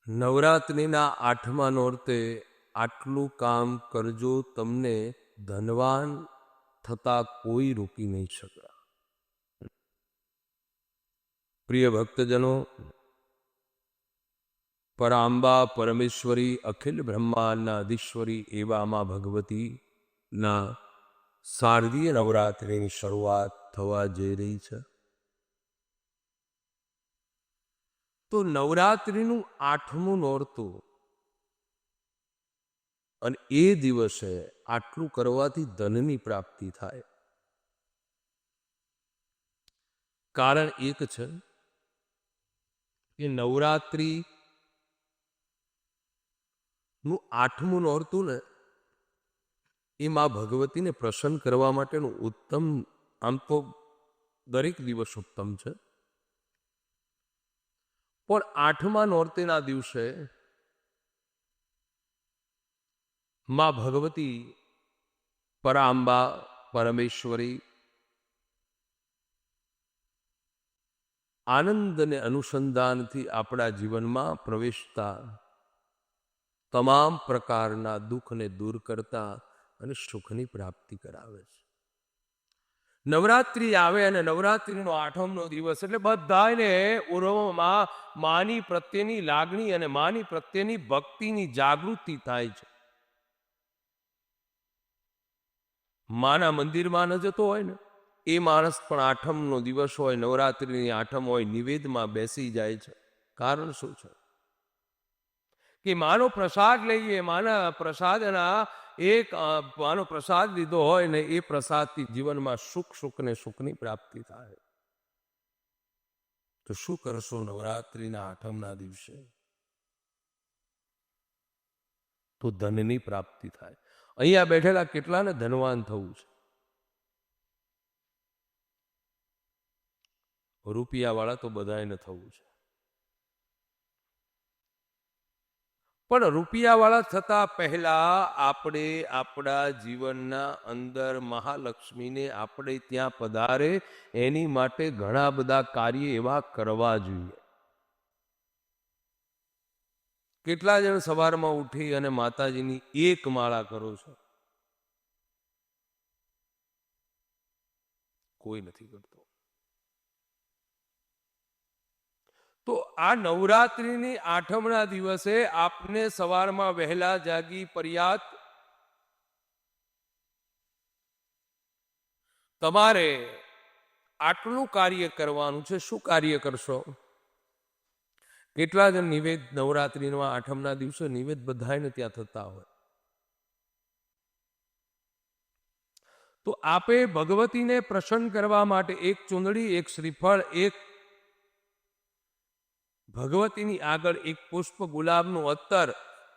નવરાત્રિના 8મા નોરતે આટલું કામ કરજો, તમને ધનવાન થતા કોઈ રોકી નહીં શકે. પ્રિય ભક્તજનો, પરાંબા પરમેશ્વરી અખિલ બ્રહ્માંડના અધીશ્વરી એવા મા ભગવતીના શારદીય નવરાત્રિની શરૂઆત થવા જઈ રહી છે. તો નવરાત્રિનું 8મું નોરતું અને એ દિવસે આટલું કરવાથી ધનની પ્રાપ્તિ થાય. કારણ એક છે કે નવરાત્રિ નું 8મું નોરતું ને એ મા ભગવતીને પ્રસન્ન કરવા માટેનું ઉત્તમ, આમ તો દરેક દિવસ ઉત્તમ છે, પણ 8મા નોરતેના દિવસે મા ભગવતી પરાંબા પરમેશ્વરી આનંદ અને અનુસંધાનથી આપણા જીવનમાં પ્રવેશતા તમામ પ્રકારના દુઃખને દૂર કરતા અને સુખની પ્રાપ્તિ કરાવે છે. નવરાત્રિ આવે અને નવરાત્રિનો 8મનો દિવસ એટલે બધાને ઉર્વમાં માની પ્રત્યેની લાગણી અને માની પ્રત્યેની ભક્તિની જાગૃતિ થાય છે. માના મંદિરમાં ન જતો હોય ને એ માણસ પણ 8મનો દિવસ હોય, નવરાત્રિની 8મ હોય, નિવેદમાં બેસી જાય છે. કારણ શું છે? કે માનો પ્રસાદ લઈએ, માના પ્રસાદના માનો પ્રસાદ લીધો હોય ને એ પ્રસાદથી જીવનમાં સુખ ને સુખની પ્રાપ્તિ થાય. તો શું કરશો નવરાત્રિના 8મના દિવસે? તો ધનની પ્રાપ્તિ થાય. અહીંયા બેઠેલા કેટલાને ધનવાન થવું છે? રૂપિયાવાળા તો બધાને થવું છે, પણ રૂપિયાવાળા થતા પહેલા આપણે આપણા જીવનના અંદર મહાલક્ષ્મીને આપણે ત્યાં પધારે એની માટે ઘણા બધા કાર્ય એવા કરવા જોઈએ. કેટલા જણ સવારમાં ઉઠી અને માતાજીની એક માળા કરો છો? કોઈ નથી કરતો. તો આ નવરાત્રિની 8મના દિવસે આપને સવારમાં વહેલા જાગી ફરિયાદ તમારે આટલું કાર્ય કરવાનું છે. શું કાર્ય કરશો? કેટલા જણ નિવેદ નવરાત્રિના 8મના દિવસે નિવેદ બધાને ત્યાં થતા હોય. તો આપે ભગવતીને પ્રસન્ન કરવા માટે એક ચૂંદડી, એક શ્રીફળ, એક ભગવતીની આગળ એક પુષ્પ ગુલાબનું અત્તર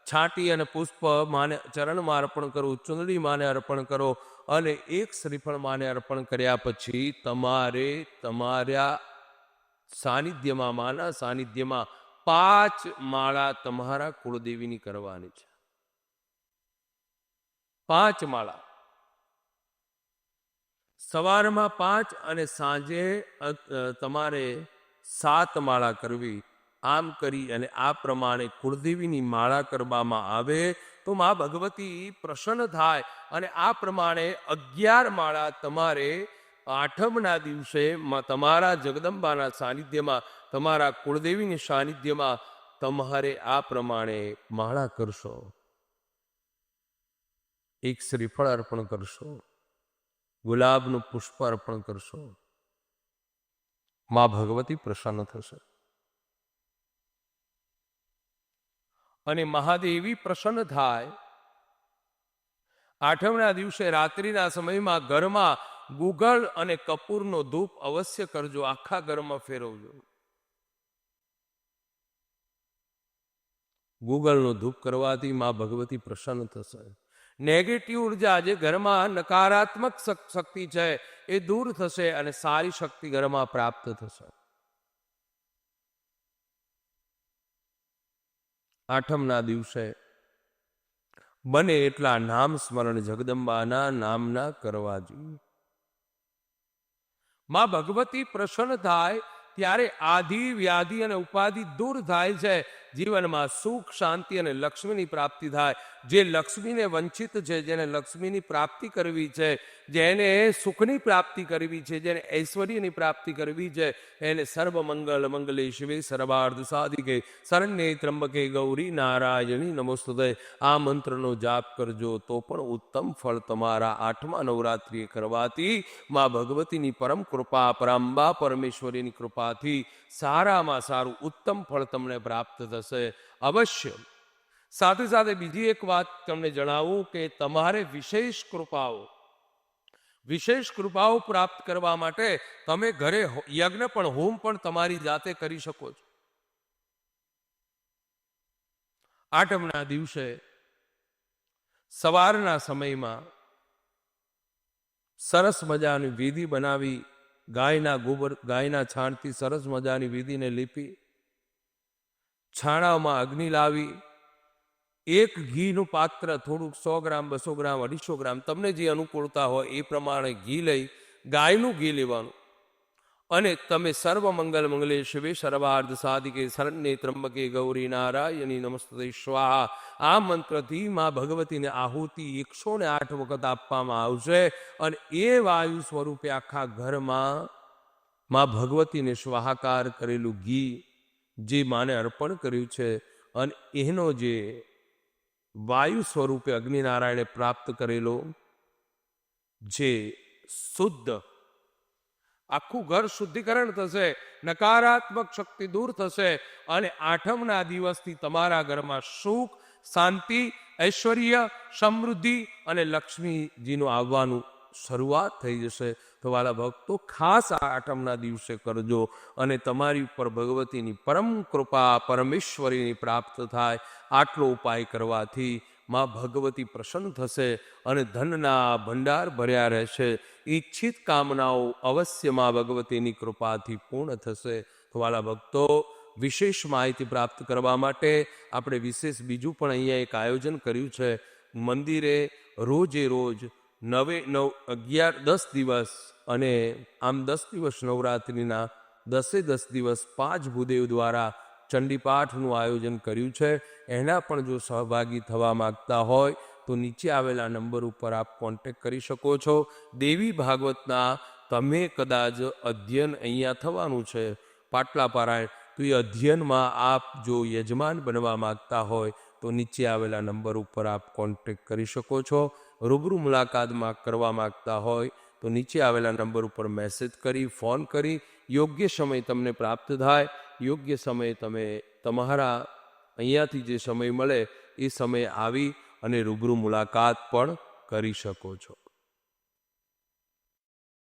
છાંટી અને પુષ્પ માને ચરણમાં અર્પણ કરો, ચૂંદડી માને અર્પણ કરો અને એક શ્રીફળ માને અર્પણ કર્યા પછી તમારે તમારા સાનિધ્યમાં, માના સાનિધ્યમાં 5 માળા તમારા કુળદેવીની કરવાની છે. 5 માળા. સવારમાં 5 અને સાંજે તમારે 7 માળા કરવી. આમ કરી અને આ પ્રમાણે કુળદેવીની માળા કરવામાં આવે તો મા ભગવતી પ્રસન્ન થાય અને આ પ્રમાણે 11 માળા તમારે 8મના દિવસે તમારા જગદંબાના સાનિધ્યમાં, તમારા કુળદેવીની સાનિધ્યમાં તમારે આ પ્રમાણે માળા કરશો. એક શ્રીફળ અર્પણ કરશો, ગુલાબનું પુષ્પ અર્પણ કરશો. મા ભગવતી પ્રસન્ન થશે અને મહાદેવી પ્રસન્ન થાય. 8મના દિવસે રાત્રિના સમયમાં ઘરમાં ગુગળ અને કપૂરનો ધૂપ અવશ્ય કરજો. આખા ઘરમાં ફેરવજો. ગુગળનો ધૂપ કરવાથી મા ભગવતી પ્રસન્ન થશે. નેગેટિવ ઉર્જા, જે ઘરમાં નકારાત્મક શક્તિ છે, એ દૂર થશે અને સારી શક્તિ ઘરમાં પ્રાપ્ત થશે. 8મના દિવસે બને એટલા નામ સ્મરણ જગદંબાના નામના કરવા જોઈએ. મા ભગવતી પ્રસન્ન થાય ત્યારે આધિ વ્યાધિ અને ઉપાધિ દૂર થાય છે. જીવનમાં સુખ શાંતિ અને લક્ષ્મીની પ્રાપ્તિ થાય. જે લક્ષ્મીને વંચિત છે, જેને લક્ષ્મીની પ્રાપ્તિ કરવી છે, જેને સુખની પ્રાપ્તિ કરવી છે, જેને ઐશ્વર્યની પ્રાપ્તિ કરવી છે, એને સર્વ મંગલ મંગલે શિવે સર્વાર્થ સાધિકે શરણ્યે ત્રંબકે ગૌરી નારાયણી નમોસ્તુતે. આ મંત્રનો જાપ કરજો તો પણ ઉત્તમ ફળ તમારા 8મા નવરાત્રિએ કરવાથી મા ભગવતીની પરમ કૃપા, પરાંબા પરમેશ્વરીની કૃપાથી સારામાં સારું ઉત્તમ ફળ તમને પ્રાપ્ત થશે અવશ્ય. સાથે સાથે બીજી એક વાત તમને જણાવું કે તમારે વિશેષ કૃપાઓ પ્રાપ્ત કરવા માટે તમે ઘરે યજ્ઞ પણ, હોમ પણ તમારી જાતે કરી શકો છો. આઠમના દિવસે સવારના સમયમાં સરસ મજાની વિધિ બનાવી, ગાયના ગોબર, ગાયના છાણથી સરસ મજાની વિધિને લીપી, છાણામાં અગ્નિ લાવી, એક ઘીનું પાત્ર થોડુંક 100 ગ્રામ, 200 ગ્રામ, 250 ગ્રામ તમને જે અનુકૂળતા હોય એ પ્રમાણે ઘી લઈ, ગાયનું ઘી લેવાનું, અને તમે સર્વ મંગલ મંગલે શિવે સર્વાર્થ સાધિકે શરણ્યે ત્રંબકે ગૌરી નારાયણી નમસ્તે સ્વાહા. આ મંત્રથી મા ભગવતીને આહુતિ 108 વખત આપવામાં આવશે અને એ વાયુ સ્વરૂપે આખા ઘરમાં મા ભગવતીને સ્વાહાકાર કરેલું ઘી જે માને અર્પણ કર્યું છે અને એનો જે વાયુ સ્વરૂપે અગ્નિનારાયણે પ્રાપ્ત કરેલો જે શુદ્ધ, આખું ઘર શુદ્ધિકરણ થશે, નકારાત્મક શક્તિ દૂર થશે અને આઠમના દિવસથી તમારા ઘરમાં સુખ, શાંતિ, ઐશ્વર્ય, સમૃદ્ધિ અને લક્ષ્મીજીનું આવવાનું શરૂઆત થઈ જશે. તો વાલા ભક્તો, ખાસ આ આઠમના દિવસે કરજો અને તમારી ઉપર ભગવતીની પરમ કૃપા, પરમેશ્વરીની પ્રાપ્ત થાય. આટલો ઉપાય કરવાથી મા ભગવતી પ્રસન્ન થશે અને ધનના ભંડાર ભર્યા રહેશે. ઈચ્છિત કામનાઓ અવશ્ય મા ભગવતીની કૃપાથી પૂર્ણ થશે. તો વાલા ભક્તો, વિશેષ માહિતી પ્રાપ્ત કરવા માટે આપણે વિશેષ બીજું પણ અહીંયા એક આયોજન કર્યું છે. મંદિરે રોજે રોજ 9, 11, 10 દિવસ અને આમ 10 દિવસ નવરાત્રિના 10 દિવસ 5 ભૂદેવ દ્વારા ચંડીપાઠનું આયોજન કર્યું છે. એના પણ જો સહભાગી થવા માગતા હોય તો નીચે આવેલા નંબર ઉપર આપ કોન્ટેક્ટ કરી શકો છો. દેવી ભાગવતના તમે કદાચ અધ્યયન અહીંયા થવાનું છે, પાટલા પારાયણ, તો એ અધ્યયનમાં આપ જો યજમાન બનવા માગતા હોય તો નીચે આવેલા નંબર ઉપર આપ કોન્ટેક્ટ કરી શકો છો. રૂબરૂ મુલાકાતમાં કરવા માગતા હોય તો નીચે આવેલા નંબર ઉપર મેસેજ કરી, ફોન કરી, યોગ્ય સમય તમને પ્રાપ્ત થાય. યોગ્ય સમયે તમે તમારા અહીંયાથી જે સમય મળે એ સમયે આવી અને રૂબરૂ મુલાકાત પણ કરી શકો છો.